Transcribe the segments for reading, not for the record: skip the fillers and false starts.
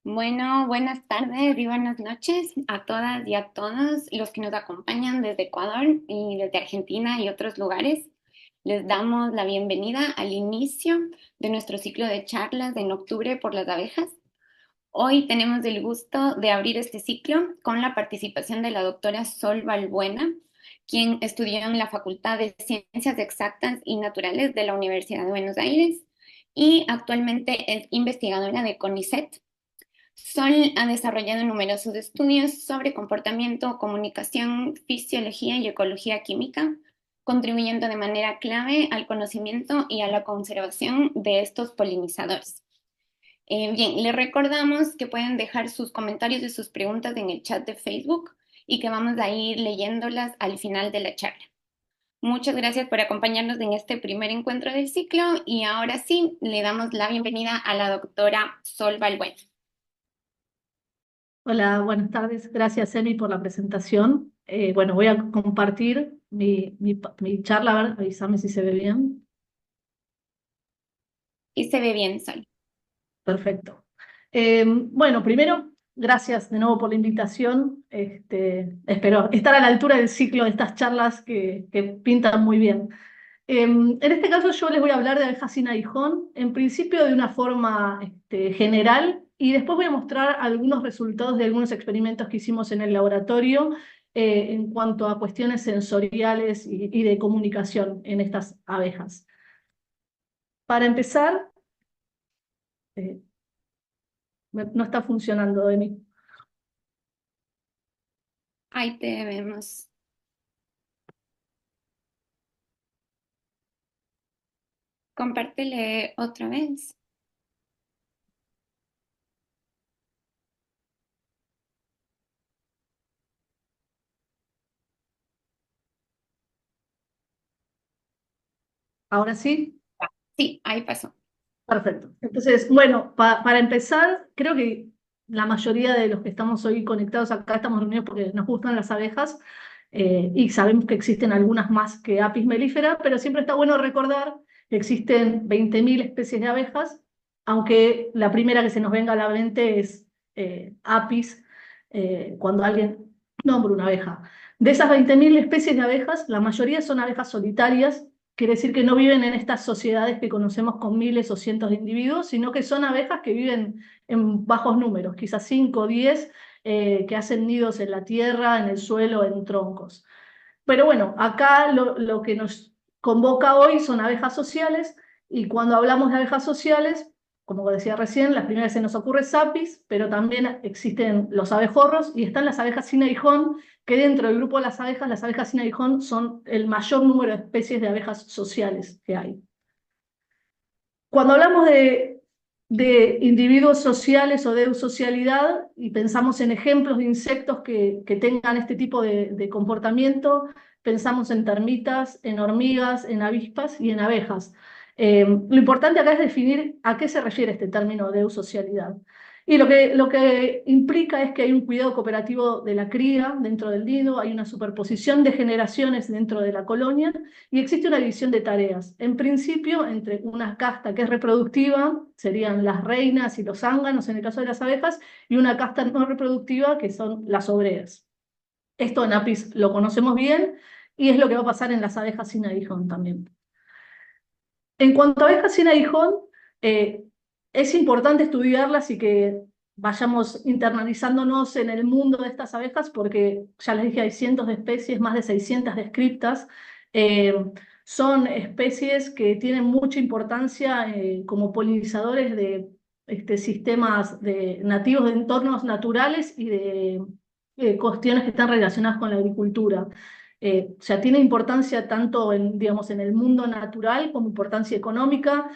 Bueno, buenas tardes y buenas noches a todas y a todos los que nos acompañan desde Ecuador y desde Argentina y otros lugares. Les damos la bienvenida al inicio de nuestro ciclo de charlas en octubre por las abejas. Hoy tenemos el gusto de abrir este ciclo con la participación de la doctora Sol Balbuena, quien estudió en la Facultad de Ciencias Exactas y Naturales de la Universidad de Buenos Aires y actualmente es investigadora de CONICET. Sol ha desarrollado numerosos estudios sobre comportamiento, comunicación, fisiología y ecología química, contribuyendo de manera clave al conocimiento y a la conservación de estos polinizadores. Bien, les recordamos que pueden dejar sus comentarios y sus preguntas en el chat de Facebook y que vamos a ir leyéndolas al final de la charla. Muchas gracias por acompañarnos en este primer encuentro del ciclo y ahora sí, le damos la bienvenida a la doctora Sol Balbuena. Hola, buenas tardes. Gracias, Emi, por la presentación. Bueno, voy a compartir mi charla. A ver, avísame si se ve bien. Y se ve bien, Sol. Perfecto. Bueno, primero, gracias de nuevo por la invitación. Espero estar a la altura del ciclo de estas charlas que pintan muy bien. En este caso yo les voy a hablar de abejas sin aguijón, en principio de una forma general, y después voy a mostrar algunos resultados de algunos experimentos que hicimos en el laboratorio en cuanto a cuestiones sensoriales y de comunicación en estas abejas. Para empezar, eh, no está funcionando, Emi. Ahí te vemos. Compártele otra vez. Ahora sí. Sí, ahí pasó. Perfecto. Entonces, bueno, para empezar, creo que la mayoría de los que estamos hoy conectados acá estamos reunidos porque nos gustan las abejas y sabemos que existen algunas más que Apis mellifera, pero siempre está bueno recordar que existen 20.000 especies de abejas, aunque la primera que se nos venga a la mente es Apis, cuando alguien nombra una abeja. De esas 20.000 especies de abejas, la mayoría son abejas solitarias. Quiere decir que no viven en estas sociedades que conocemos con miles o cientos de individuos, sino que son abejas que viven en bajos números, quizás 5 o 10, que hacen nidos en la tierra, en el suelo, en troncos. Pero bueno, acá lo que nos convoca hoy son abejas sociales, y cuando hablamos de abejas sociales, como decía recién, las primeras que se nos ocurre es Apis, pero también existen los abejorros y están las abejas sin aguijón, que dentro del grupo de las abejas sin aguijón son el mayor número de especies de abejas sociales que hay. Cuando hablamos de individuos sociales o de eusocialidad y pensamos en ejemplos de insectos que tengan este tipo de comportamiento, pensamos en termitas, en hormigas, en avispas y en abejas. Lo importante acá es definir a qué se refiere este término de eusocialidad. Y lo que implica es que hay un cuidado cooperativo de la cría dentro del nido, hay una superposición de generaciones dentro de la colonia y existe una división de tareas. En principio, entre una casta que es reproductiva, serían las reinas y los zánganos en el caso de las abejas, y una casta no reproductiva, que son las obreras. Esto en Apis lo conocemos bien y es lo que va a pasar en las abejas sin aguijón también. En cuanto a abejas sin aguijón, eh, es importante estudiarlas y que vayamos internalizándonos en el mundo de estas abejas, porque ya les dije, hay cientos de especies, más de 600 descriptas. Eh, Son especies que tienen mucha importancia como polinizadores de sistemas nativos de entornos naturales y de cuestiones que están relacionadas con la agricultura. O sea, tiene importancia tanto digamos, en el mundo natural como importancia económica.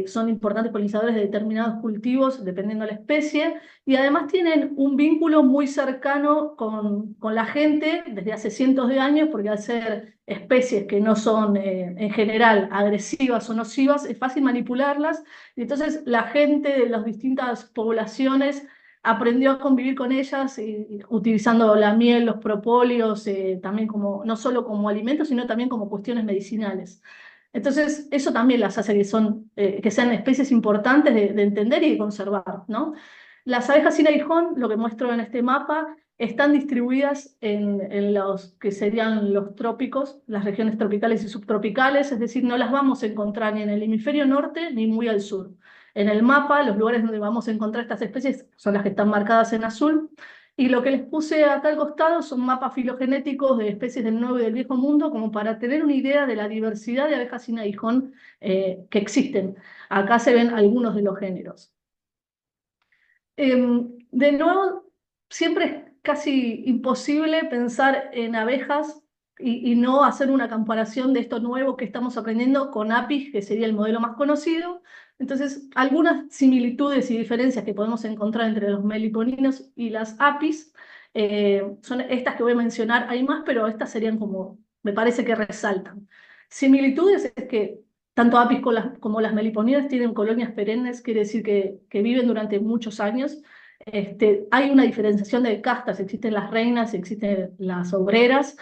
Son importantes polinizadores de determinados cultivos dependiendo de la especie, y además tienen un vínculo muy cercano con la gente desde hace cientos de años, porque al ser especies que no son en general agresivas o nocivas, es fácil manipularlas, y entonces la gente de las distintas poblaciones aprendió a convivir con ellas, utilizando la miel, los propóleos, también como, no solo como alimentos, sino también como cuestiones medicinales. Entonces, eso también las hace que sean especies importantes de entender y de conservar, ¿no? Las abejas sin aguijón, lo que muestro en este mapa, están distribuidas en los que serían los trópicos, las regiones tropicales y subtropicales, es decir, no las vamos a encontrar ni en el hemisferio norte ni muy al sur. En el mapa, los lugares donde vamos a encontrar estas especies son las que están marcadas en azul, y lo que les puse acá al costado son mapas filogenéticos de especies del Nuevo y del Viejo Mundo, como para tener una idea de la diversidad de abejas sin aguijón que existen. Acá se ven algunos de los géneros. De nuevo, siempre es casi imposible pensar en abejas y no hacer una comparación de esto nuevo que estamos aprendiendo con apis, que sería el modelo más conocido. Entonces, algunas similitudes y diferencias que podemos encontrar entre los meliponinos y las apis son estas que voy a mencionar. Hay más, pero estas serían como, me parece que resaltan. Similitudes es que tanto apis como las meliponidas tienen colonias perennes, quiere decir que viven durante muchos años. Hay una diferenciación de castas, existen las reinas, existen las obreras.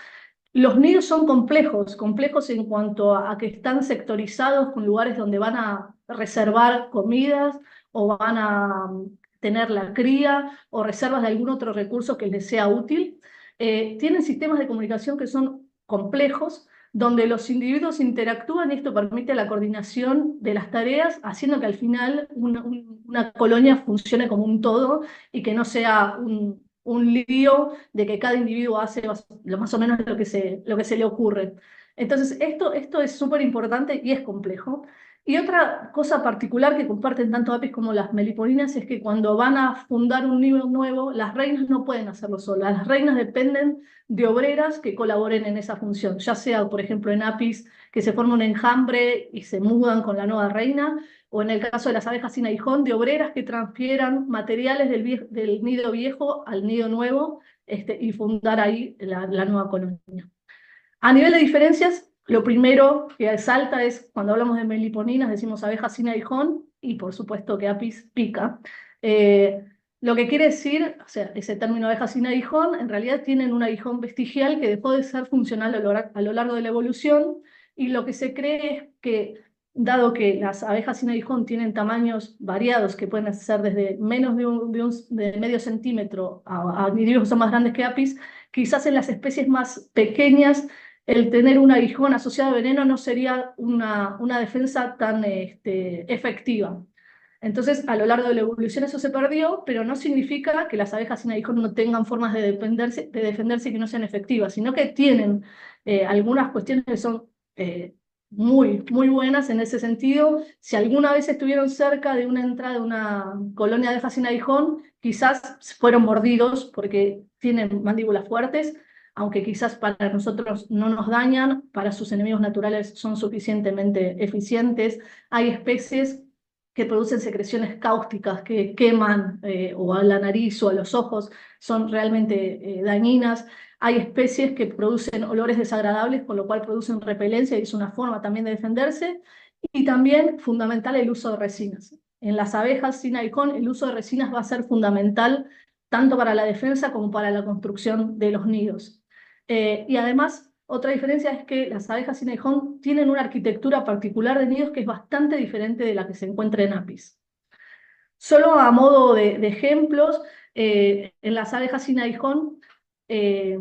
Los nidos son complejos, complejos en cuanto a que están sectorizados con lugares donde van a reservar comidas o van a tener la cría o reservas de algún otro recurso que les sea útil. Tienen sistemas de comunicación que son complejos, donde los individuos interactúan y esto permite la coordinación de las tareas, haciendo que al final una colonia funcione como un todo y que no sea un lío de que cada individuo hace lo más o menos lo que se le ocurre. Entonces, esto es súper importante y es complejo. Y otra cosa particular que comparten tanto apis como las meliponinas es que cuando van a fundar un nido nuevo, las reinas no pueden hacerlo solas. Las reinas dependen de obreras que colaboren en esa función, ya sea, por ejemplo, en apis, que se forma un enjambre y se mudan con la nueva reina, o en el caso de las abejas sin aguijón, de obreras que transfieran materiales del nido viejo al nido nuevo y fundar ahí la nueva colonia. A nivel de diferencias, lo primero que salta es, cuando hablamos de meliponinas, decimos abejas sin aguijón, y por supuesto que apis pica. Lo que quiere decir, o sea, ese término abejas sin aguijón, en realidad tienen un aguijón vestigial que dejó de ser funcional a lo largo de la evolución, y lo que se cree es que, dado que las abejas sin aguijón tienen tamaños variados, que pueden ser desde menos de medio centímetro a individuos que son más grandes que apis, quizás en las especies más pequeñas el tener un aguijón asociado a veneno no sería una defensa tan efectiva. Entonces, a lo largo de la evolución eso se perdió, pero no significa que las abejas sin aguijón no tengan formas de defenderse y que no sean efectivas, sino que tienen algunas cuestiones que son muy, muy buenas en ese sentido. Si alguna vez estuvieron cerca de una entrada de una colonia de abejas sin aguijón, quizás fueron mordidos porque tienen mandíbulas fuertes, aunque quizás para nosotros no nos dañan, para sus enemigos naturales son suficientemente eficientes. Hay especies que producen secreciones cáusticas que queman o a la nariz o a los ojos, son realmente dañinas. Hay especies que producen olores desagradables, con lo cual producen repelencia y es una forma también de defenderse. Y también fundamental el uso de resinas. En las abejas sin aguijón el uso de resinas va a ser fundamental tanto para la defensa como para la construcción de los nidos. Y además, otra diferencia es que las abejas sin aguijón tienen una arquitectura particular de nidos que es bastante diferente de la que se encuentra en apis. Solo a modo de ejemplos, en las abejas sin aguijón eh,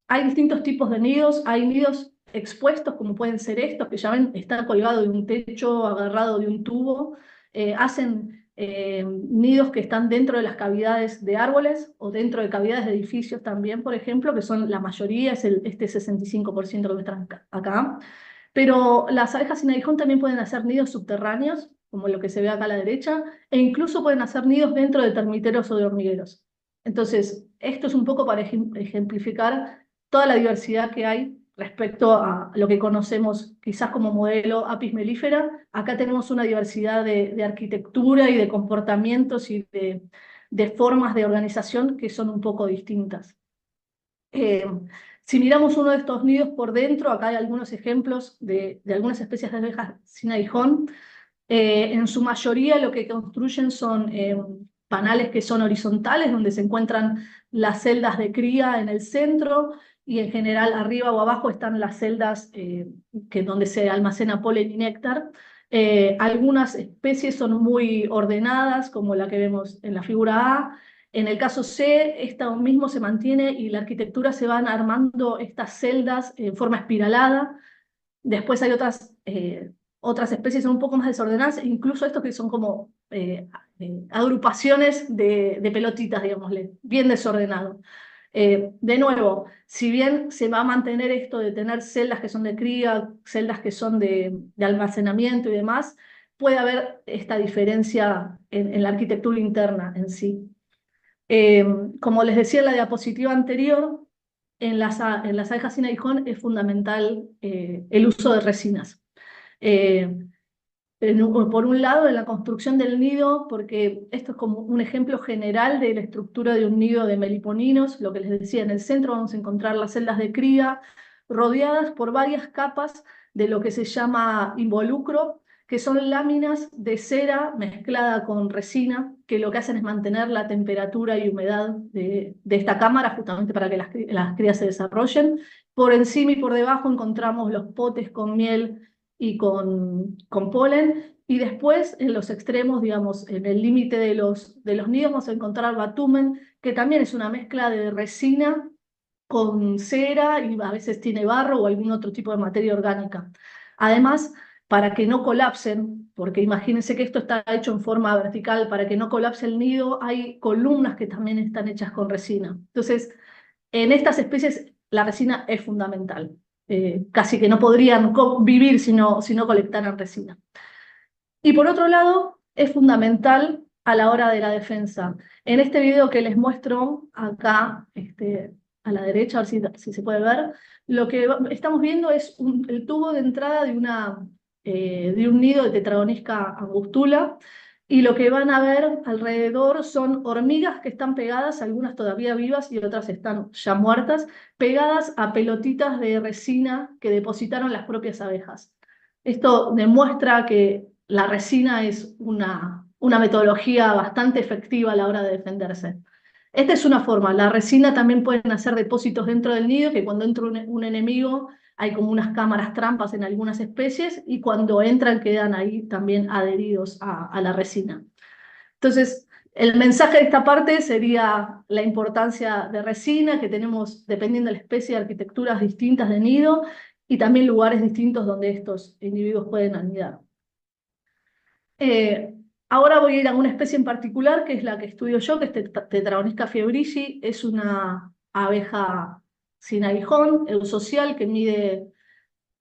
hay distintos tipos de nidos. Hay nidos expuestos, como pueden ser estos, que ya ven, está colgado de un techo, agarrado de un tubo. Hacen nidos que están dentro de las cavidades de árboles o dentro de cavidades de edificios también, por ejemplo, que son la mayoría, es este 65% que muestran acá. Pero las abejas sin aguijón también pueden hacer nidos subterráneos, como lo que se ve acá a la derecha, e incluso pueden hacer nidos dentro de termiteros o de hormigueros. Entonces, esto es un poco para ejemplificar toda la diversidad que hay respecto a lo que conocemos quizás como modelo apis mellifera. Acá tenemos una diversidad de arquitectura y de comportamientos y de formas de organización que son un poco distintas. Si miramos uno de estos nidos por dentro, acá hay algunos ejemplos de algunas especies de abejas sin aguijón. En su mayoría lo que construyen son panales que son horizontales, donde se encuentran las celdas de cría en el centro, y en general arriba o abajo están las celdas donde se almacena polen y néctar. Algunas especies son muy ordenadas, como la que vemos en la figura A. En el caso C, esto mismo se mantiene y la arquitectura se van armando estas celdas en forma espiralada. Después hay otras especies son un poco más desordenadas, e incluso estos que son como agrupaciones de pelotitas, digámosle, bien desordenado. De nuevo, si bien se va a mantener esto de tener celdas que son de cría, celdas que son de almacenamiento y demás, puede haber esta diferencia en la arquitectura interna en sí. Eh, Como les decía en la diapositiva anterior, en las abejas sin aguijón es fundamental el uso de resinas. Eh, por un lado, en la construcción del nido, porque esto es como un ejemplo general de la estructura de un nido de meliponinos, lo que les decía, en el centro vamos a encontrar las celdas de cría, rodeadas por varias capas de lo que se llama involucro, que son láminas de cera mezclada con resina, que lo que hacen es mantener la temperatura y humedad de esta cámara, justamente para que las crías se desarrollen. Por encima y por debajo encontramos los potes con miel y con polen, y después en los extremos, digamos, en el límite de los nidos vamos a encontrar batumen, que también es una mezcla de resina con cera y a veces tiene barro o algún otro tipo de materia orgánica. Además, para que no colapsen, porque imagínense que esto está hecho en forma vertical, para que no colapse el nido, hay columnas que también están hechas con resina. Entonces, en estas especies la resina es fundamental. Casi que no podrían vivir si no colectaran resina. Y por otro lado, es fundamental a la hora de la defensa. En este video que les muestro acá, a la derecha, a ver si se puede ver, lo que estamos viendo es el tubo de entrada de un nido de Tetragonisca angustula, y lo que van a ver alrededor son hormigas que están pegadas, algunas todavía vivas y otras están ya muertas, pegadas a pelotitas de resina que depositaron las propias abejas. Esto demuestra que la resina es una metodología bastante efectiva a la hora de defenderse. Esta es una forma. La resina también pueden hacer depósitos dentro del nido, que cuando entra un enemigo hay como unas cámaras trampas en algunas especies, y cuando entran quedan ahí también adheridos a la resina. Entonces, el mensaje de esta parte sería la importancia de resina, que tenemos, dependiendo de la especie, arquitecturas distintas de nido y también lugares distintos donde estos individuos pueden anidar. Eh, Ahora voy a ir a una especie en particular, que es la que estudio yo, que es Tetragonisca fiebrici. Es una abeja sin aguijón, eusocial, que mide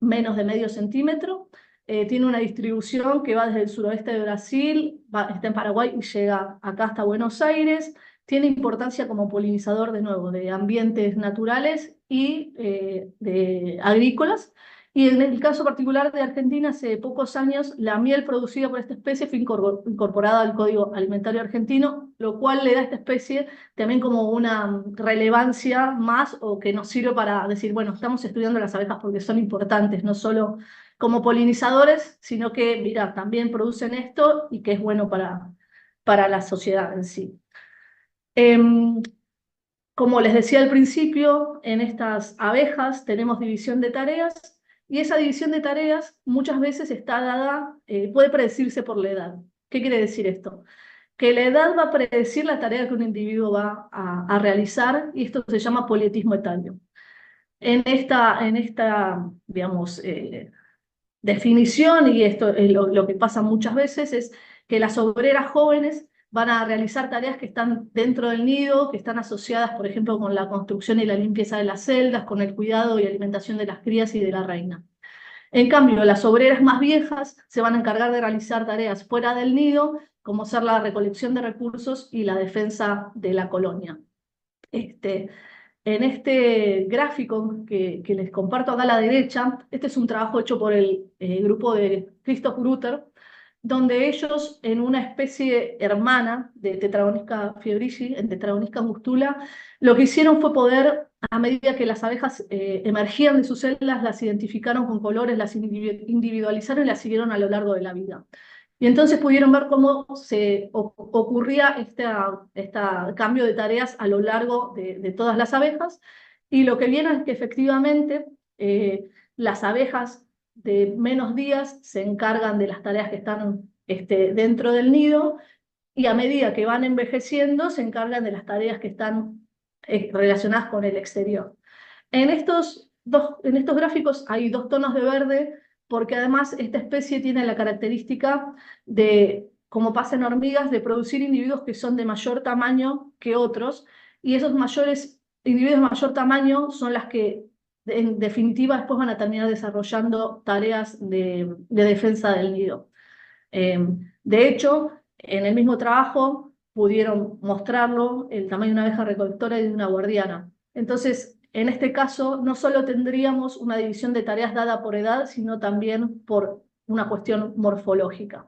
menos de medio centímetro. Tiene una distribución que va desde el suroeste de Brasil, está en Paraguay y llega acá hasta Buenos Aires. Tiene importancia como polinizador, de nuevo, de ambientes naturales y de agrícolas. Y en el caso particular de Argentina, hace pocos años, la miel producida por esta especie fue incorporada al Código Alimentario Argentino, lo cual le da a esta especie también como una relevancia más, o que nos sirve para decir, bueno, estamos estudiando las abejas porque son importantes, no solo como polinizadores, sino que, mira, también producen esto y que es bueno para la sociedad en sí. Em, Como les decía al principio, en estas abejas tenemos división de tareas, y esa división de tareas muchas veces está dada, puede predecirse por la edad. ¿Qué quiere decir esto? Que la edad va a predecir la tarea que un individuo va a realizar, y esto se llama polietismo etario. En esta digamos, definición, y esto es lo que pasa muchas veces, es que las obreras jóvenes van a realizar tareas que están dentro del nido, que están asociadas, por ejemplo, con la construcción y la limpieza de las celdas, con el cuidado y alimentación de las crías y de la reina. En cambio, las obreras más viejas se van a encargar de realizar tareas fuera del nido, como ser la recolección de recursos y la defensa de la colonia. En este gráfico que les comparto acá a la derecha, este es un trabajo hecho por el grupo de Christoph Grutter, donde ellos, en una especie hermana de Tetragonisca fiebrici, en Tetragonisca angustula, lo que hicieron fue poder, a medida que las abejas emergían de sus celdas, las identificaron con colores, las individualizaron y las siguieron a lo largo de la vida. Y entonces pudieron ver cómo se ocurría este cambio de tareas a lo largo de todas las abejas, y lo que vieron es que efectivamente las abejas de menos días se encargan de las tareas que están dentro del nido, y a medida que van envejeciendo se encargan de las tareas que están relacionadas con el exterior. En estos gráficos hay dos tonos de verde, porque además esta especie tiene la característica de, como pasa en hormigas, de producir individuos que son de mayor tamaño que otros, y esos individuos de mayor tamaño son las que en definitiva después van a terminar desarrollando tareas de defensa del nido. De hecho, en el mismo trabajo pudieron mostrarlo el tamaño de una abeja recolectora y de una guardiana. Entonces, en este caso, no solo tendríamos una división de tareas dada por edad, sino también por una cuestión morfológica.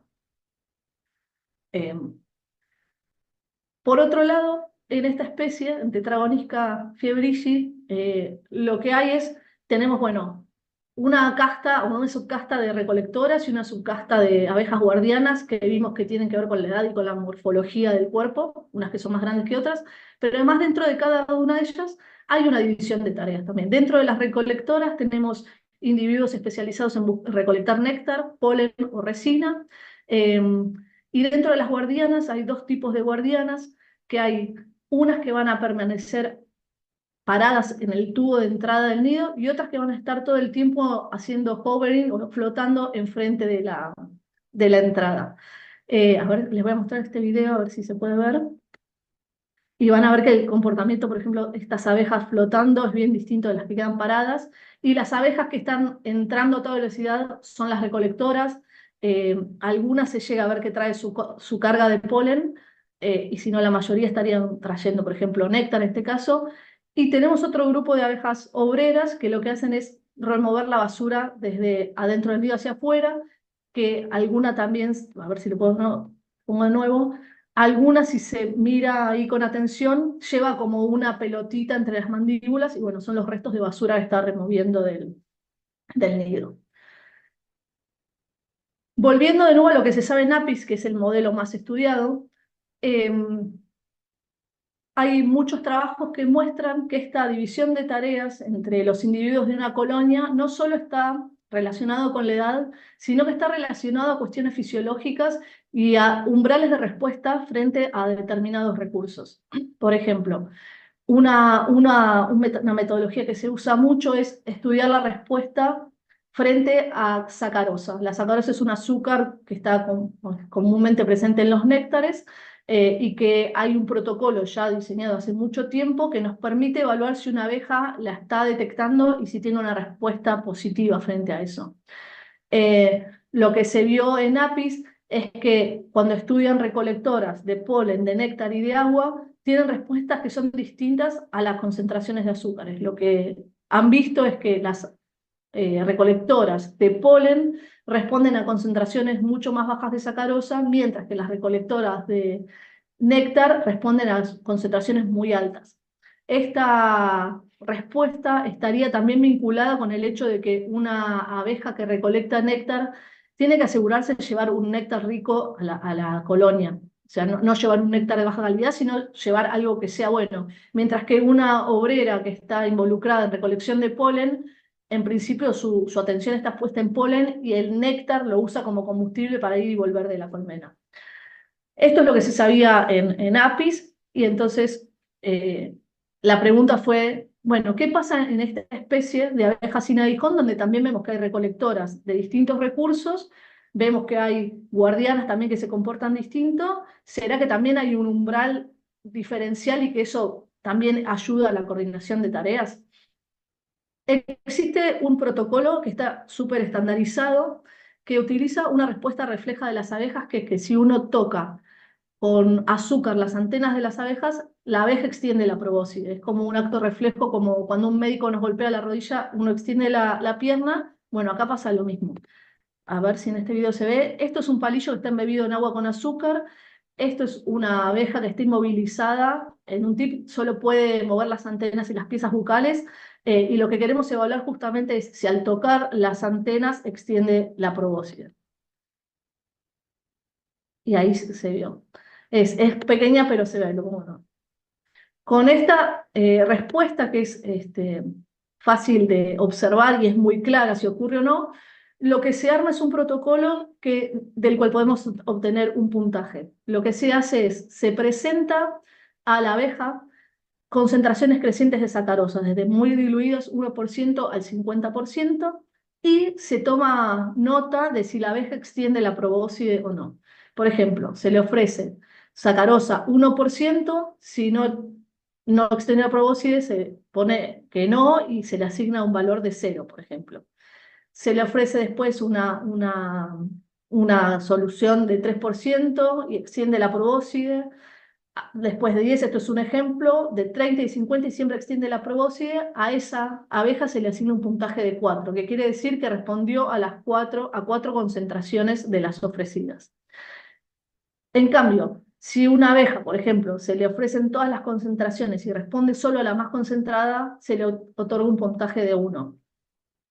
Por otro lado, en esta especie, en Tetragonisca fiebrici, lo que hay tenemos, bueno, una casta o una subcasta de recolectoras y una subcasta de abejas guardianas que vimos que tienen que ver con la edad y con la morfología del cuerpo, unas que son más grandes que otras, pero además dentro de cada una de ellas hay una división de tareas también. Dentro de las recolectoras tenemos individuos especializados en recolectar néctar, polen o resina, y dentro de las guardianas hay dos tipos de guardianas, que hay unas que van a permanecer paradas en el tubo de entrada del nido y otras que van a estar todo el tiempo haciendo hovering o flotando enfrente de la entrada. A ver, les voy a mostrar este video a ver si se puede ver. Y van a ver que el comportamiento, por ejemplo, estas abejas flotando es bien distinto de las que quedan paradas. Y las abejas que están entrando a toda velocidad son las recolectoras. Algunas se llega a ver que trae su carga de polen, y si no, la mayoría estarían trayendo, por ejemplo, néctar en este caso. Y tenemos otro grupo de abejas obreras que lo que hacen es remover la basura desde adentro del nido hacia afuera, que alguna también, a ver si lo puedo, no, pongo de nuevo. Alguna, si se mira ahí con atención, lleva como una pelotita entre las mandíbulas y bueno, son los restos de basura que está removiendo del nido. Volviendo de nuevo a lo que se sabe en APIS, que es el modelo más estudiado, hay muchos trabajos que muestran que esta división de tareas entre los individuos de una colonia no solo está relacionado con la edad, sino que está relacionado a cuestiones fisiológicas y a umbrales de respuesta frente a determinados recursos. Por ejemplo, una metodología que se usa mucho es estudiar la respuesta frente a sacarosa. La sacarosa es un azúcar que está comúnmente presente en los néctares, y que hay un protocolo ya diseñado hace mucho tiempo que nos permite evaluar si una abeja la está detectando y si tiene una respuesta positiva frente a eso. Lo que se vio en APIS es que cuando estudian recolectoras de polen, de néctar y de agua, tienen respuestas que son distintas a las concentraciones de azúcares. Lo que han visto es que las recolectoras de polen responden a concentraciones mucho más bajas de sacarosa, mientras que las recolectoras de néctar responden a concentraciones muy altas. Esta respuesta estaría también vinculada con el hecho de que una abeja que recolecta néctar tiene que asegurarse de llevar un néctar rico a la colonia. O sea, no llevar un néctar de baja calidad, sino llevar algo que sea bueno. Mientras que una obrera que está involucrada en recolección de polen, en principio su atención está puesta en polen y el néctar lo usa como combustible para ir y volver de la colmena. Esto es lo que se sabía en APIS, y entonces la pregunta fue, bueno, ¿qué pasa en esta especie de abeja sin aguijón, donde también vemos que hay recolectoras de distintos recursos, vemos que hay guardianas también que se comportan distinto? ¿Será que también hay un umbral diferencial y que eso también ayuda a la coordinación de tareas? Existe un protocolo que está súper estandarizado, que utiliza una respuesta refleja de las abejas, que es que si uno toca con azúcar las antenas de las abejas, la abeja extiende la probóscide. Es como un acto reflejo, como cuando un médico nos golpea la rodilla, uno extiende la pierna. Bueno, acá pasa lo mismo. A ver si en este video se ve. Esto es un palillo que está embebido en agua con azúcar. Esto es una abeja que está inmovilizada en un tip, solo puede mover las antenas y las piezas bucales, y lo que queremos evaluar justamente es si al tocar las antenas extiende la probóscide. Y ahí se vio. Es pequeña, pero se ve, lo pongo, ¿no? Con esta respuesta, que es fácil de observar y es muy clara si ocurre o no, lo que se arma es un protocolo del cual podemos obtener un puntaje. Lo que se hace es, se presenta a la abeja concentraciones crecientes de sacarosa, desde muy diluidos 1% al 50%, y se toma nota de si la abeja extiende la probóscide o no. Por ejemplo, se le ofrece sacarosa 1%, si no extiende la probóscide se pone que no y se le asigna un valor de 0, por ejemplo. Se le ofrece después una solución de 3% y extiende la probóscide. Después de 10, esto es un ejemplo, de 30 y 50 y siempre extiende la probóscide, a esa abeja se le asigna un puntaje de 4, que quiere decir que respondió a 4 concentraciones de las ofrecidas. En cambio, si una abeja, por ejemplo, se le ofrecen todas las concentraciones y responde solo a la más concentrada, se le otorga un puntaje de 1.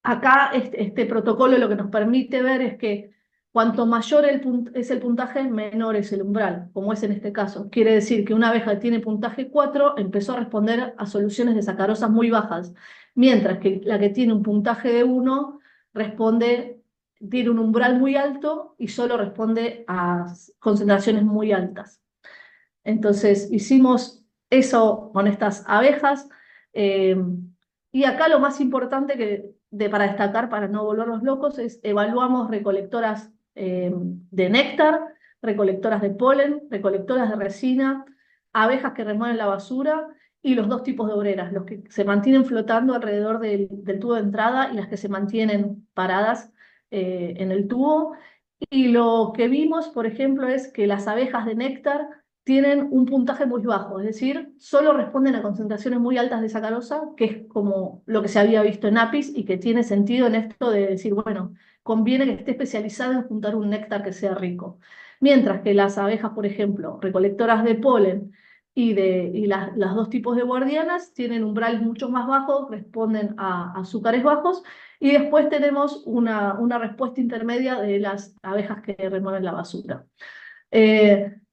Acá este protocolo lo que nos permite ver es que cuanto mayor es el puntaje, menor es el umbral, como es en este caso. Quiere decir que una abeja que tiene puntaje 4 empezó a responder a soluciones de sacarosas muy bajas, mientras que la que tiene un puntaje de 1 tiene un umbral muy alto y solo responde a concentraciones muy altas. Entonces hicimos eso con estas abejas. eh, y acá lo más importante para destacar, para no volvernos locos, es evaluamos recolectoras de néctar, recolectoras de polen, recolectoras de resina, abejas que remueven la basura y los dos tipos de obreras, los que se mantienen flotando alrededor del tubo de entrada y las que se mantienen paradas en el tubo. Y lo que vimos, por ejemplo, es que las abejas de néctar tienen un puntaje muy bajo, es decir, solo responden a concentraciones muy altas de sacarosa, que es como lo que se había visto en Apis y que tiene sentido en esto de decir, bueno, conviene que esté especializada en juntar un néctar que sea rico. Mientras que las abejas, por ejemplo, recolectoras de polen y las dos tipos de guardianas tienen umbrales mucho más bajos, responden a azúcares bajos, y después tenemos una respuesta intermedia de las abejas que remueven la basura.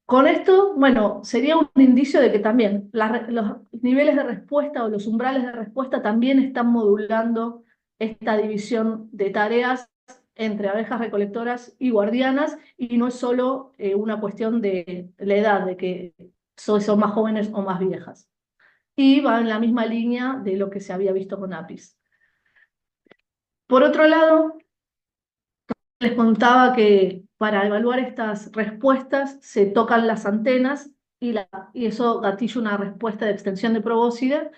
Con esto, bueno, sería un indicio de que también los niveles de respuesta o los umbrales de respuesta también están modulando esta división de tareas entre abejas recolectoras y guardianas, y no es solo una cuestión de la edad, de que son más jóvenes o más viejas. Y va en la misma línea de lo que se había visto con Apis. Por otro lado, les contaba que para evaluar estas respuestas se tocan las antenas y eso gatilla una respuesta de extensión de probóscide.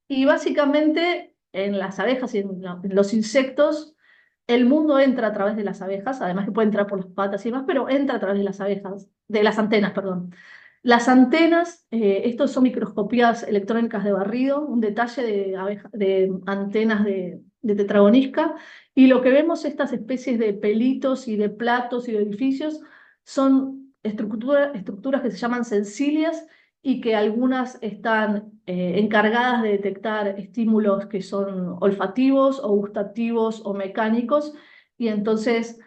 Y básicamente en las abejas y en los insectos, el mundo entra a través de las abejas, además que puede entrar por las patas y demás, pero entra a través de las abejas, de las antenas, perdón. Las antenas, estos son microscopías electrónicas de barrido, un detalle de antenas de tetragonisca, y lo que vemos, estas especies de pelitos y de platos y de edificios, son estructuras que se llaman sensilias y que algunas están encargadas de detectar estímulos que son olfativos o gustativos o mecánicos, y entonces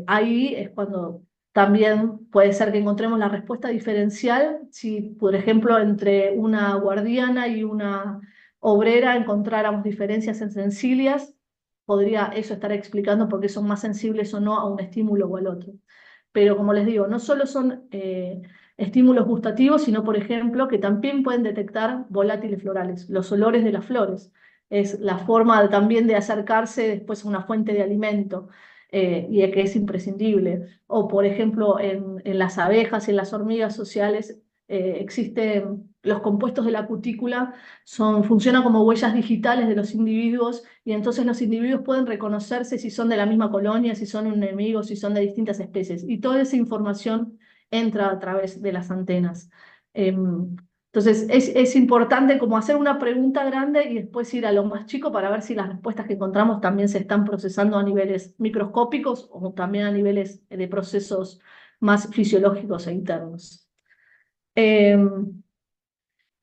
ahí es cuando también puede ser que encontremos la respuesta diferencial si, por ejemplo, entre una guardiana y una obrera encontráramos diferencias en sensilias, podría eso estar explicando por qué son más sensibles o no a un estímulo o al otro. Pero como les digo, no solo son estímulos gustativos, sino, por ejemplo, que también pueden detectar volátiles florales, los olores de las flores. Es la forma también de acercarse después a una fuente de alimento y que es imprescindible. O, por ejemplo, en las abejas y en las hormigas sociales existen los compuestos de la cutícula, funcionan como huellas digitales de los individuos, y entonces los individuos pueden reconocerse si son de la misma colonia, si son enemigos, si son de distintas especies. Y toda esa información entra a través de las antenas. Entonces es importante como hacer una pregunta grande y después ir a lo más chico para ver si las respuestas que encontramos también se están procesando a niveles microscópicos o también a niveles de procesos más fisiológicos e internos.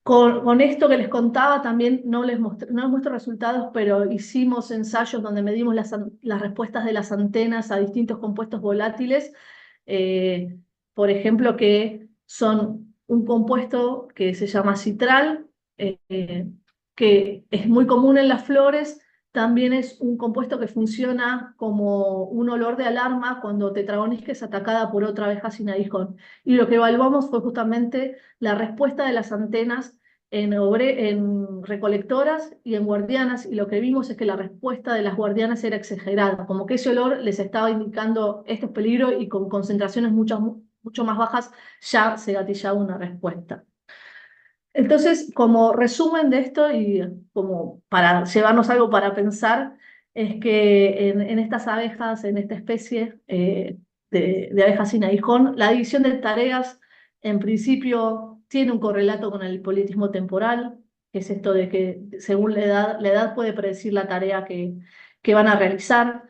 Con esto que les contaba, también no les muestro resultados, pero hicimos ensayos donde medimos las respuestas de las antenas a distintos compuestos volátiles, eh, por ejemplo, que son un compuesto que se llama citral, que es muy común en las flores, también es un compuesto que funciona como un olor de alarma cuando Tetragonisca es atacada por otra abeja sin aguijón. Y lo que evaluamos fue justamente la respuesta de las antenas en recolectoras y en guardianas, y lo que vimos es que la respuesta de las guardianas era exagerada, como que ese olor les estaba indicando esto es peligro y con concentraciones mucho más bajas ya se gatillaba una respuesta. Entonces, como resumen de esto y como para llevarnos algo para pensar, es que en estas abejas, en esta especie de abejas sin aguijón, la división de tareas en principio tiene un correlato con el politismo temporal, que es esto de que según la edad puede predecir la tarea que van a realizar.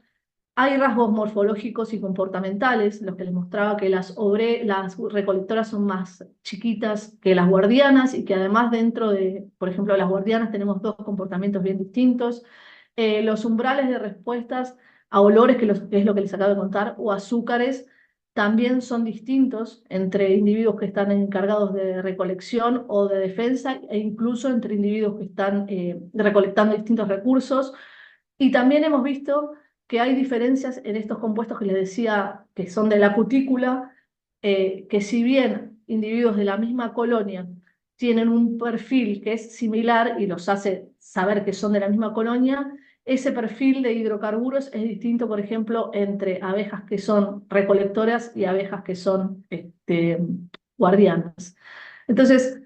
Hay rasgos morfológicos y comportamentales, los que les mostraba que las recolectoras son más chiquitas que las guardianas y que además dentro de, por ejemplo, las guardianas tenemos dos comportamientos bien distintos. Los umbrales de respuestas a olores, que es lo que les acabo de contar, o azúcares, también son distintos entre individuos que están encargados de recolección o de defensa e incluso entre individuos que están recolectando distintos recursos. Y también hemos visto que hay diferencias en estos compuestos que les decía que son de la cutícula, que si bien individuos de la misma colonia tienen un perfil que es similar y los hace saber que son de la misma colonia, ese perfil de hidrocarburos es distinto, por ejemplo, entre abejas que son recolectoras y abejas que son guardianas. Entonces,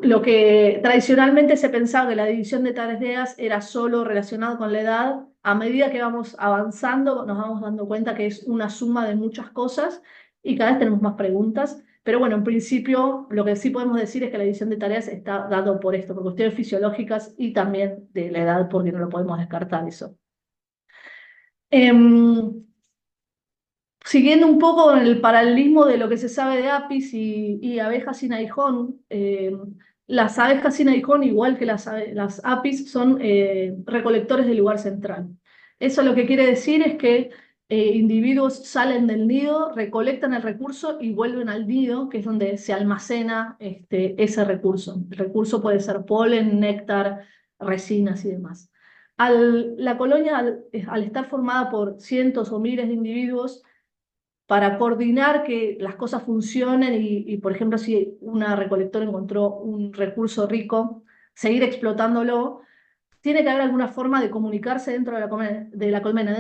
lo que tradicionalmente se pensaba que la división de tareas era solo relacionado con la edad, a medida que vamos avanzando nos vamos dando cuenta que es una suma de muchas cosas y cada vez tenemos más preguntas. Pero bueno, en principio lo que sí podemos decir es que la división de tareas está dado por esto, por cuestiones fisiológicas y también de la edad, porque no lo podemos descartar eso. Siguiendo un poco con el paralelismo de lo que se sabe de apis y abejas sin aguijón, las abejas sin aguijón, igual que las apis, son recolectores del lugar central. Eso lo que quiere decir es que individuos salen del nido, recolectan el recurso y vuelven al nido, que es donde se almacena ese recurso. El recurso puede ser polen, néctar, resinas y demás. La colonia, al estar formada por cientos o miles de individuos, para coordinar que las cosas funcionen y, por ejemplo, si una recolectora encontró un recurso rico, seguir explotándolo, tiene que haber alguna forma de comunicarse dentro de la colmena,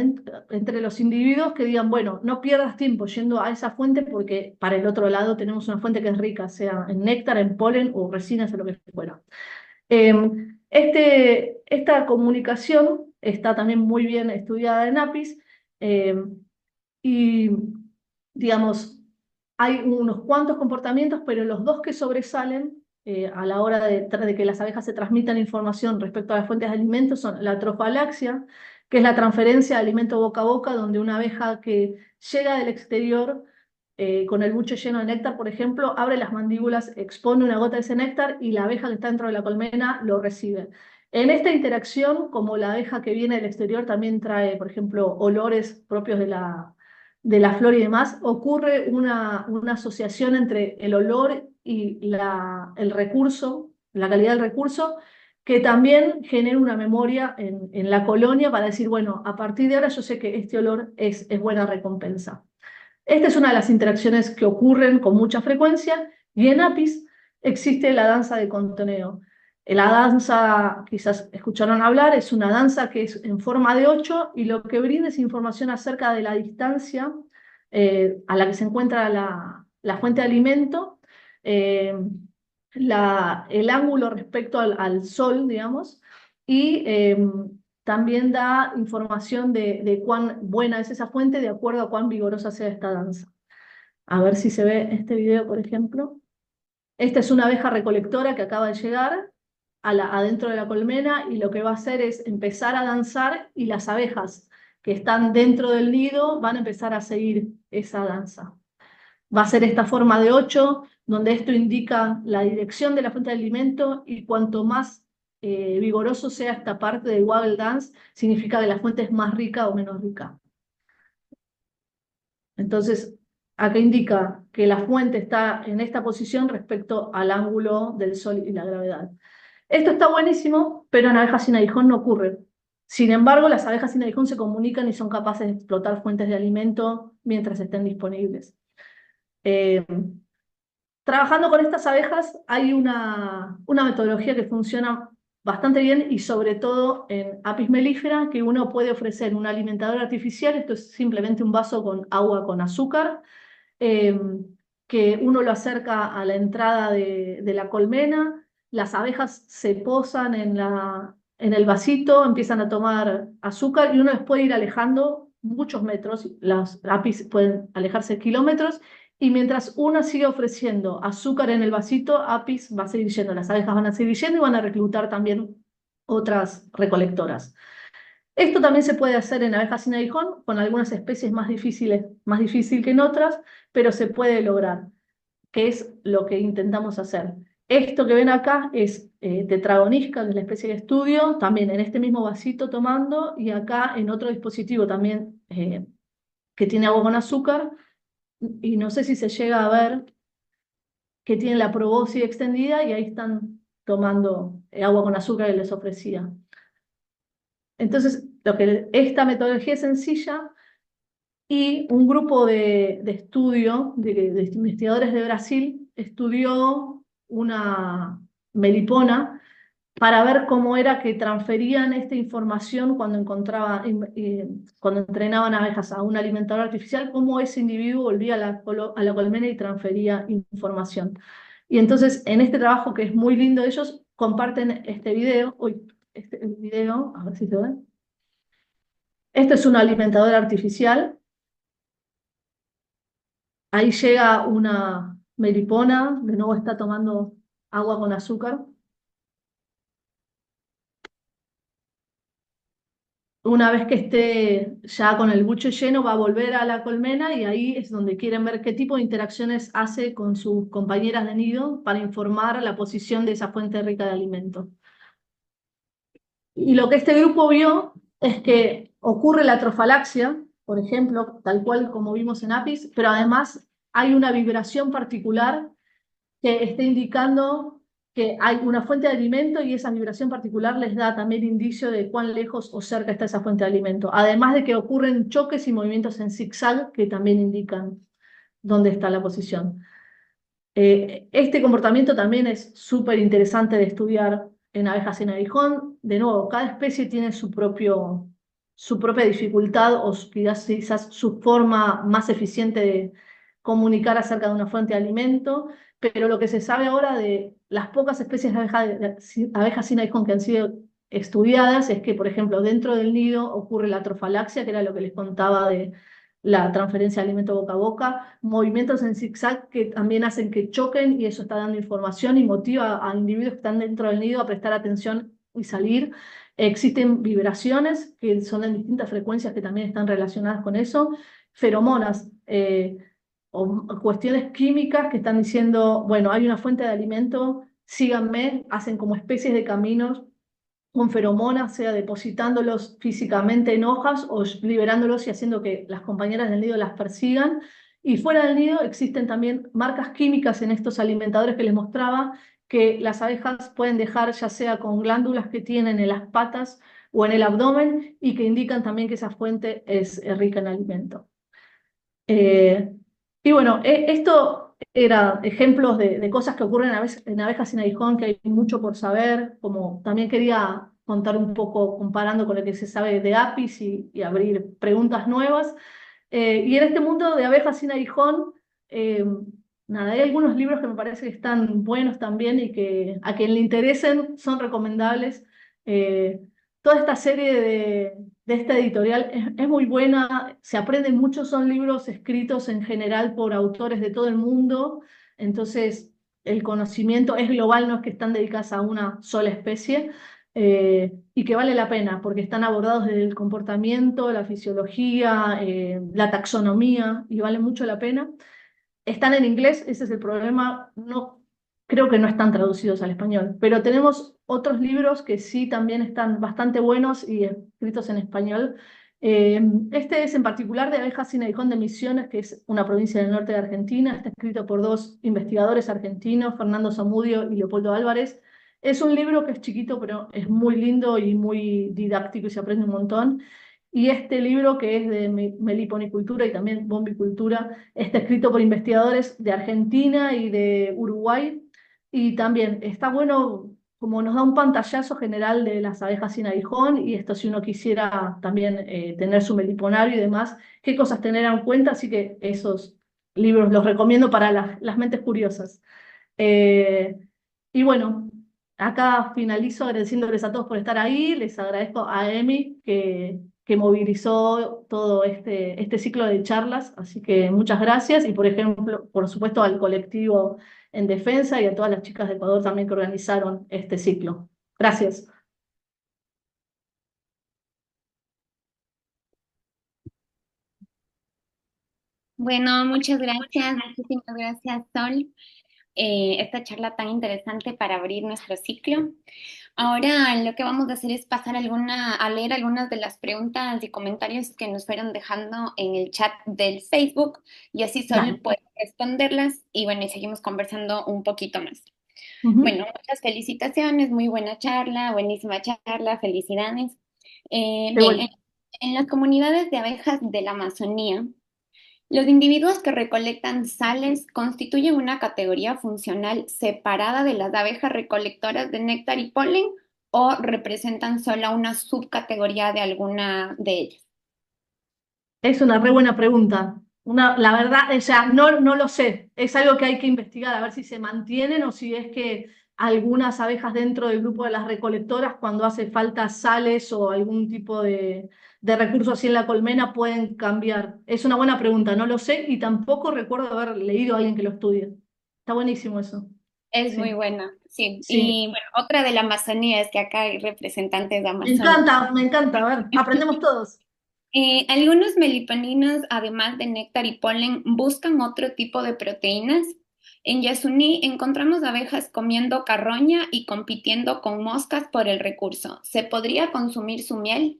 entre los individuos que digan, bueno, no pierdas tiempo yendo a esa fuente porque para el otro lado tenemos una fuente que es rica, sea en néctar, en polen o resinas o lo que fuera. Esta comunicación está también muy bien estudiada en APIS y digamos, hay unos cuantos comportamientos, pero los dos que sobresalen a la hora de que las abejas se transmitan información respecto a las fuentes de alimentos son la trofalaxia, que es la transferencia de alimento boca a boca, donde una abeja que llega del exterior con el buche lleno de néctar, por ejemplo, abre las mandíbulas, expone una gota de ese néctar y la abeja que está dentro de la colmena lo recibe. En esta interacción, como la abeja que viene del exterior también trae, por ejemplo, olores propios de la flor y demás, ocurre una asociación entre el olor y el recurso, la calidad del recurso, que también genera una memoria en la colonia para decir, bueno, a partir de ahora yo sé que este olor es buena recompensa. Esta es una de las interacciones que ocurren con mucha frecuencia y en Apis existe la danza de contoneo. La danza, quizás escucharon hablar, es una danza que es en forma de 8 y lo que brinda es información acerca de la distancia a la que se encuentra la fuente de alimento, eh, el ángulo respecto al sol, digamos, y también da información de cuán buena es esa fuente de acuerdo a cuán vigorosa sea esta danza. A ver si se ve este video, por ejemplo. Esta es una abeja recolectora que acaba de llegar adentro de la colmena y lo que va a hacer es empezar a danzar y las abejas que están dentro del nido van a empezar a seguir esa danza. Va a ser esta forma de 8, donde esto indica la dirección de la fuente de alimento y cuanto más vigoroso sea esta parte del waggle dance, significa que la fuente es más rica o menos rica. Entonces, acá indica que la fuente está en esta posición respecto al ángulo del sol y la gravedad. Esto está buenísimo, pero en abejas sin aguijón no ocurre. Sin embargo, las abejas sin aguijón se comunican y son capaces de explotar fuentes de alimento mientras estén disponibles. Eh, Trabajando con estas abejas hay una metodología que funciona bastante bien y sobre todo en Apis mellifera, que uno puede ofrecer un alimentador artificial, esto es simplemente un vaso con agua con azúcar, eh, que uno lo acerca a la entrada de la colmena, las abejas se posan en el vasito, empiezan a tomar azúcar y uno les puede ir alejando muchos metros, las apis pueden alejarse kilómetros, y mientras uno sigue ofreciendo azúcar en el vasito, apis va a seguir yendo, las abejas van a seguir yendo y van a reclutar también otras recolectoras. Esto también se puede hacer en abejas sin aguijón, con algunas especies más difíciles, más difícil que en otras, pero se puede lograr, que es lo que intentamos hacer. Esto que ven acá es tetragonisca, que es la especie de estudio, también en este mismo vasito tomando, y acá en otro dispositivo también que tiene agua con azúcar, y no sé si se llega a ver que tiene la probóscide extendida, y ahí están tomando agua con azúcar que les ofrecía. Entonces, esta metodología es sencilla y un grupo de estudio de investigadores de Brasil estudió una melipona para ver cómo era que transferían esta información cuando entrenaban abejas a un alimentador artificial, cómo ese individuo volvía a la colmena y transfería información. Y entonces, en este trabajo que es muy lindo, ellos comparten este video. Uy, este video, a ver si se ve. Este es un alimentador artificial. Ahí llega una melipona, de nuevo está tomando agua con azúcar. Una vez que esté ya con el buche lleno, va a volver a la colmena y ahí es donde quieren ver qué tipo de interacciones hace con sus compañeras de nido para informar la posición de esa fuente rica de alimento. Y lo que este grupo vio es que ocurre la trofalaxia, por ejemplo, tal cual como vimos en Apis, pero además hay una vibración particular que está indicando que hay una fuente de alimento y esa vibración particular les da también indicio de cuán lejos o cerca está esa fuente de alimento. Además de que ocurren choques y movimientos en zigzag que también indican dónde está la posición. Este comportamiento también es súper interesante de estudiar en abejas sin aguijón. De nuevo, cada especie tiene su propia dificultad o quizás su forma más eficiente de comunicar acerca de una fuente de alimento, pero lo que se sabe ahora de las pocas especies de abejas sin aguijón que han sido estudiadas es que, por ejemplo, dentro del nido ocurre la trofalaxia, que era lo que les contaba de la transferencia de alimento boca a boca, movimientos en zigzag que también hacen que choquen y eso está dando información y motiva a individuos que están dentro del nido a prestar atención y salir. Existen vibraciones que son en distintas frecuencias que también están relacionadas con eso, feromonas o cuestiones químicas que están diciendo, bueno, hay una fuente de alimento, síganme, hacen como especies de caminos con feromonas, sea depositándolos físicamente en hojas o liberándolos y haciendo que las compañeras del nido las persigan. Y fuera del nido existen también marcas químicas en estos alimentadores que les mostraba que las abejas pueden dejar ya sea con glándulas que tienen en las patas o en el abdomen y que indican también que esa fuente es rica en alimento. Eh, y bueno, esto era ejemplos de cosas que ocurren en abejas sin aguijón, que hay mucho por saber, como también quería contar un poco comparando con lo que se sabe de Apis y abrir preguntas nuevas. Y en este mundo de abejas sin aguijón, eh, nada, hay algunos libros que me parece que están buenos también y que a quien le interesen son recomendables. Eh, Toda esta serie de esta editorial es muy buena, se aprende mucho, son libros escritos en general por autores de todo el mundo, entonces el conocimiento es global, no es que están dedicadas a una sola especie, y que vale la pena porque están abordados desde el comportamiento, la fisiología, la taxonomía, y vale mucho la pena. Están en inglés, ese es el problema, no, creo que no están traducidos al español, pero tenemos otros libros que sí también están bastante buenos y escritos en español. Este es en particular de Abejas sin aguijón de Misiones, que es una provincia del norte de Argentina, está escrito por dos investigadores argentinos, Fernando Zamudio y Leopoldo Álvarez, Es un libro que es chiquito, pero es muy lindo y muy didáctico y se aprende un montón. Y este libro, que es de meliponicultura y también bombicultura, está escrito por investigadores de Argentina y de Uruguay. Y también está bueno, como nos da un pantallazo general de las abejas sin aguijón, y esto si uno quisiera también tener su meliponario y demás, qué cosas tener en cuenta. Así que esos libros los recomiendo para las mentes curiosas. Eh, y bueno, acá finalizo agradeciéndoles a todos por estar ahí. Les agradezco a Emi que movilizó todo este ciclo de charlas. Así que muchas gracias. Y por ejemplo, por supuesto, al colectivo En Defensa y a todas las chicas de Ecuador también que organizaron este ciclo. Gracias. Bueno, muchísimas gracias, Sol. Esta charla tan interesante para abrir nuestro ciclo. Ahora lo que vamos a hacer es pasar a leer algunas de las preguntas y comentarios que nos fueron dejando en el chat del Facebook y así Sol Dale. puede responderlas y bueno, y seguimos conversando un poquito más. Ujú. Bueno, muchas felicitaciones, muy buena charla, buenísima charla, felicidades. Qué Bien, bueno. en las comunidades de abejas de la Amazonía, los individuos que recolectan sales constituyen una categoría funcional separada de las abejas recolectoras de néctar y polen o representan solo una subcategoría de alguna de ellas. Es una re buena pregunta. La verdad, o sea, no lo sé. Es algo que hay que investigar a ver si se mantienen o si es que algunas abejas dentro del grupo de las recolectoras, cuando hace falta sales o algún tipo de recurso así en la colmena, pueden cambiar. Es una buena pregunta, no lo sé y tampoco recuerdo haber leído a alguien que lo estudie. Está buenísimo eso. Es muy Sí, buena, sí. sí. Y bueno, otra de la Amazonía es que acá hay representantes de Amazonas. Me encanta. A ver, aprendemos todos. Algunos meliponinos, además de néctar y polen, buscan otro tipo de proteínas. En Yasuní encontramos abejas comiendo carroña y compitiendo con moscas por el recurso. ¿Se podría consumir su miel?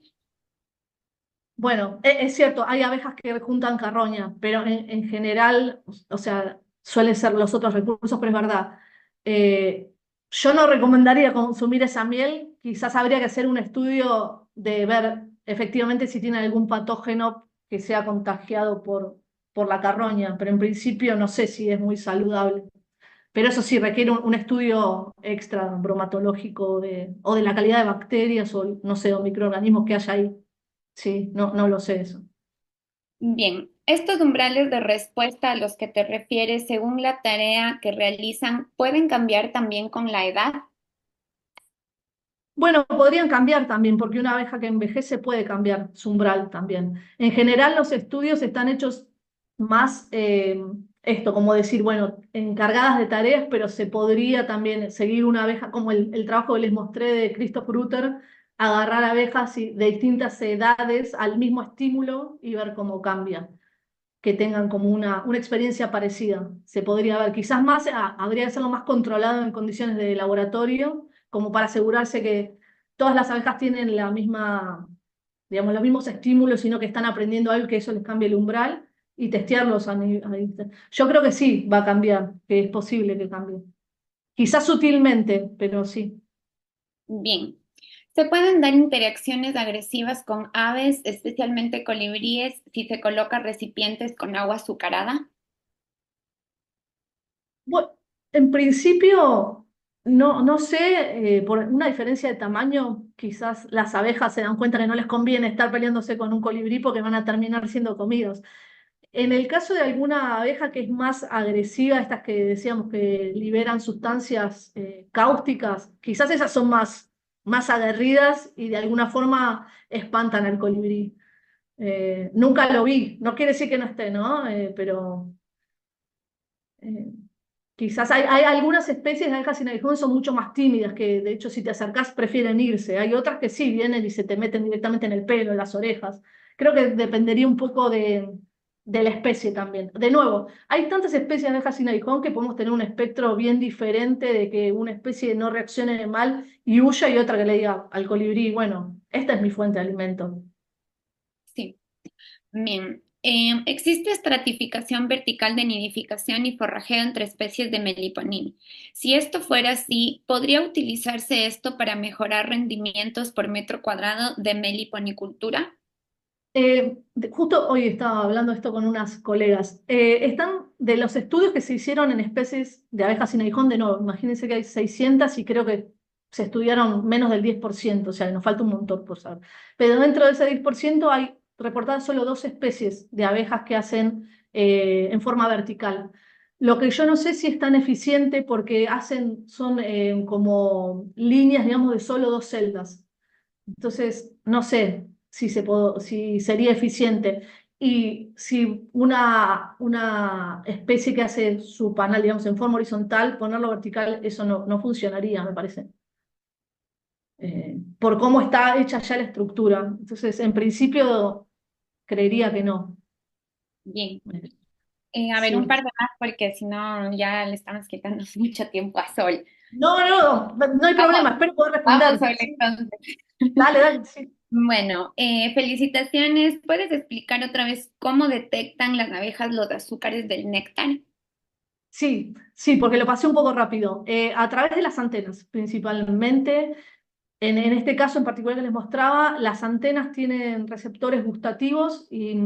Bueno, es cierto, hay abejas que juntan carroña, pero en general, o sea, suelen ser los otros recursos, pero es verdad. Eh, yo no recomendaría consumir esa miel, quizás habría que hacer un estudio de ver efectivamente si tiene algún patógeno que sea contagiado por la carroña, pero en principio no sé si es muy saludable. Pero eso sí, requiere un estudio extra bromatológico o de la calidad de bacterias o no sé, o microorganismos que haya ahí. Sí, no lo sé eso. Bien, estos umbrales de respuesta a los que te refieres, según la tarea que realizan, pueden cambiar también con la edad. Bueno, podrían cambiar también, porque una abeja que envejece puede cambiar su umbral también. En general, los estudios están hechos más, esto, como decir, bueno, encargadas de tareas, pero se podría también seguir una abeja, como el trabajo que les mostré de Christoph Rutter, agarrar abejas de distintas edades al mismo estímulo y ver cómo cambia, que tengan como una experiencia parecida. Se podría ver, quizás más, habría que hacerlo más controlado en condiciones de laboratorio, como para asegurarse que todas las abejas tienen la misma, digamos, los mismos estímulos, sino que están aprendiendo algo que eso les cambie el umbral y testearlos yo creo que sí va a cambiar, que es posible que cambie. Quizás sutilmente, pero sí. Bien. Se pueden dar interacciones agresivas con aves, especialmente colibríes, si se colocan recipientes con agua azucarada. Bueno, en principio, no sé, por una diferencia de tamaño, quizás las abejas se dan cuenta que no les conviene estar peleándose con un colibrí porque van a terminar siendo comidos. En el caso de alguna abeja que es más agresiva, estas que decíamos que liberan sustancias cáusticas, quizás esas son más aguerridas y de alguna forma espantan al colibrí. Nunca lo vi, no quiere decir que no esté, ¿no? Pero eh, quizás hay algunas especies de abejas sin aguijón son mucho más tímidas, que de hecho si te acercás prefieren irse. Hay otras que sí vienen y se te meten directamente en el pelo, en las orejas. Creo que dependería un poco de la especie también. De nuevo, hay tantas especies de abejas sin aguijón que podemos tener un espectro bien diferente de que una especie no reaccione mal y huya y otra que le diga al colibrí, bueno, esta es mi fuente de alimento. Sí. Bien. Existe estratificación vertical de nidificación y forrajeo entre especies de Meliponin. Si esto fuera así, ¿podría utilizarse esto para mejorar rendimientos por metro cuadrado de meliponicultura? Justo hoy estaba hablando esto con unas colegas. Están de los estudios que se hicieron en especies de abejas sin aguijón, de nuevo, imagínense que hay 600 y creo que se estudiaron menos del 10%, o sea, nos falta un montón por saber. Pero dentro de ese 10% hay reportadas solo dos especies de abejas que hacen en forma vertical. Lo que yo no sé si es tan eficiente porque son como líneas, digamos, de solo dos celdas. Entonces, no sé si sería eficiente. Y si una especie que hace su panal, digamos, en forma horizontal, ponerlo vertical, eso no funcionaría, me parece. Por cómo está hecha ya la estructura. Entonces, en principio, creería que no. Bien. A ver, un Sí. par de más porque si no ya le estamos quitando mucho tiempo a Sol. No hay Vamos, problema, espero poder vamos, responder. Sol, Sí. entonces. Dale, dale, sí. Bueno, felicitaciones. ¿Puedes explicar otra vez cómo detectan las abejas los azúcares del néctar? Sí, sí, porque lo pasé un poco rápido. A través de las antenas, principalmente. En este caso en particular que les mostraba, las antenas tienen receptores gustativos y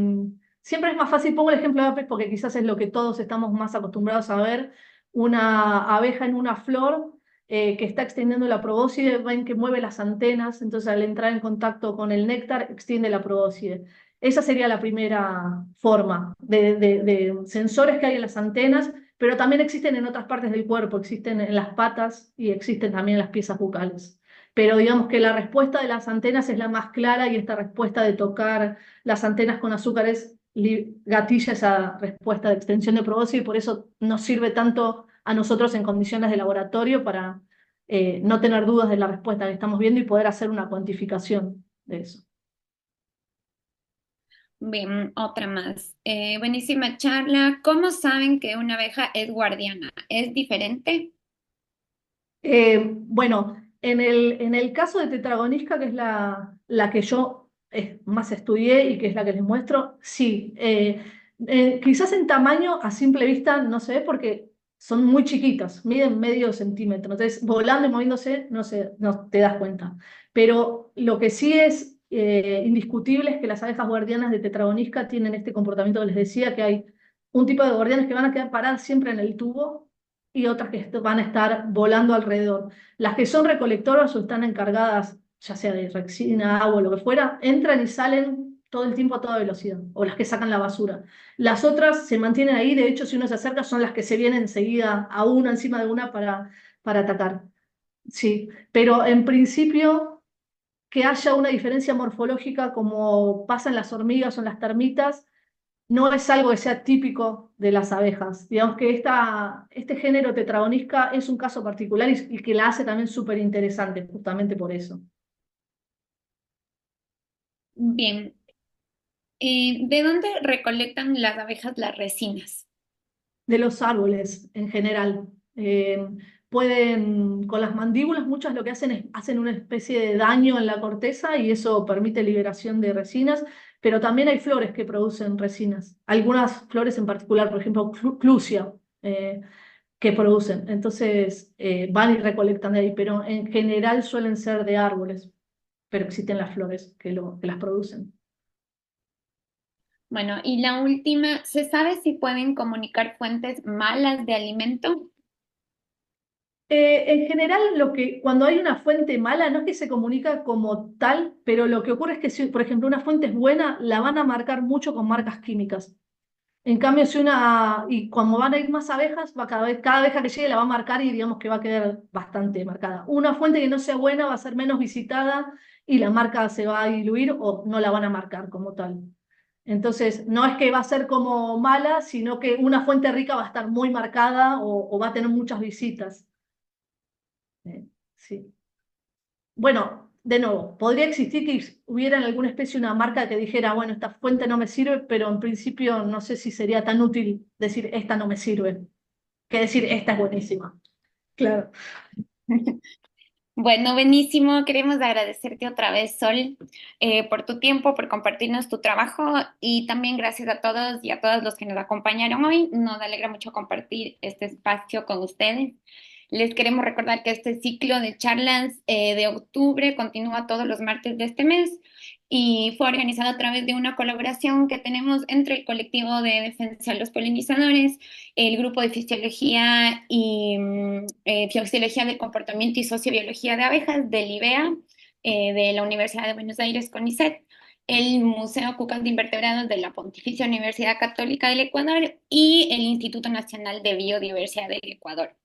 siempre es más fácil, pongo el ejemplo de aves porque quizás es lo que todos estamos más acostumbrados a ver, una abeja en una flor que está extendiendo la probóscide, ven que mueve las antenas, entonces al entrar en contacto con el néctar extiende la probóscide. Esa sería la primera forma de sensores que hay en las antenas, pero también existen en otras partes del cuerpo, existen en las patas y existen también en las piezas bucales. Pero digamos que la respuesta de las antenas es la más clara y esta respuesta de tocar las antenas con azúcares gatilla esa respuesta de extensión de probóscide y por eso nos sirve tanto a nosotros en condiciones de laboratorio para no tener dudas de la respuesta que estamos viendo y poder hacer una cuantificación de eso. Bien, otra más. Buenísima charla. ¿Cómo saben que una abeja es guardiana? ¿Es diferente? Bueno, en el caso de Tetragonisca, que es la que yo más estudié y que es la que les muestro, sí. Quizás en tamaño a simple vista no se ve porque son muy chiquitas, miden medio centímetro. Entonces, volando y moviéndose, no te das cuenta. Pero lo que sí es indiscutible es que las abejas guardianas de Tetragonisca tienen este comportamiento que les decía, que hay un tipo de guardianes que van a quedar paradas siempre en el tubo y otras que van a estar volando alrededor. Las que son recolectoras o están encargadas, ya sea de rexina, agua o lo que fuera, entran y salen todo el tiempo a toda velocidad, o las que sacan la basura. Las otras se mantienen ahí, de hecho, si uno se acerca, son las que se vienen enseguida a una encima de una para atacar. Sí, pero en principio que haya una diferencia morfológica como pasa en las hormigas o en las termitas, no es algo que sea típico de las abejas. Digamos que este género Tetragonisca es un caso particular y que la hace también súper interesante, justamente por eso. Bien. ¿De dónde recolectan las abejas las resinas? De los árboles en general. Con las mandíbulas, muchas lo que hacen es hacen una especie de daño en la corteza y eso permite liberación de resinas, pero también hay flores que producen resinas. Algunas flores en particular, por ejemplo, clusia. Que producen. Entonces van y recolectan de ahí, pero en general suelen ser de árboles, pero existen las flores que las producen. Bueno, y la última, ¿se sabe si pueden comunicar fuentes malas de alimento? En general, cuando hay una fuente mala, no es que se comunica como tal, pero lo que ocurre es que si, por ejemplo, una fuente es buena, la van a marcar mucho con marcas químicas. En cambio, y como van a ir más abejas, cada abeja que llegue la va a marcar y digamos que va a quedar bastante marcada. Una fuente que no sea buena va a ser menos visitada y la marca se va a diluir o no la van a marcar como tal. Entonces, no es que va a ser como mala, sino que una fuente rica va a estar muy marcada o va a tener muchas visitas. Sí. Bueno, de nuevo, podría existir que hubiera en alguna especie una marca que dijera, bueno, esta fuente no me sirve, pero en principio no sé si sería tan útil decir esta no me sirve, que decir esta es buenísima. Claro. Bueno, buenísimo. Queremos agradecerte otra vez, Sol, por tu tiempo, por compartirnos tu trabajo y también gracias a todos y a todos los que nos acompañaron hoy. Nos alegra mucho compartir este espacio con ustedes. Les queremos recordar que este ciclo de charlas de octubre continúa todos los martes de este mes y fue organizado a través de una colaboración que tenemos entre el colectivo de defensa de los polinizadores, el grupo de fisiología y fisiología del comportamiento y sociobiología de abejas del IBEA, de la Universidad de Buenos Aires, CONICET, el Museo Cucas de Invertebrados de la Pontificia Universidad Católica del Ecuador y el Instituto Nacional de Biodiversidad del Ecuador.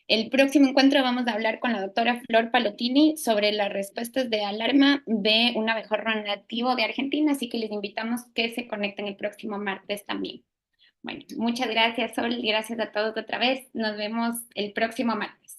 El próximo encuentro vamos a hablar con la doctora Flor Palotini sobre las respuestas de alarma de un abejorro nativo de Argentina, así que les invitamos que se conecten el próximo martes también. Bueno, muchas gracias, Sol, y gracias a todos otra vez. Nos vemos el próximo martes.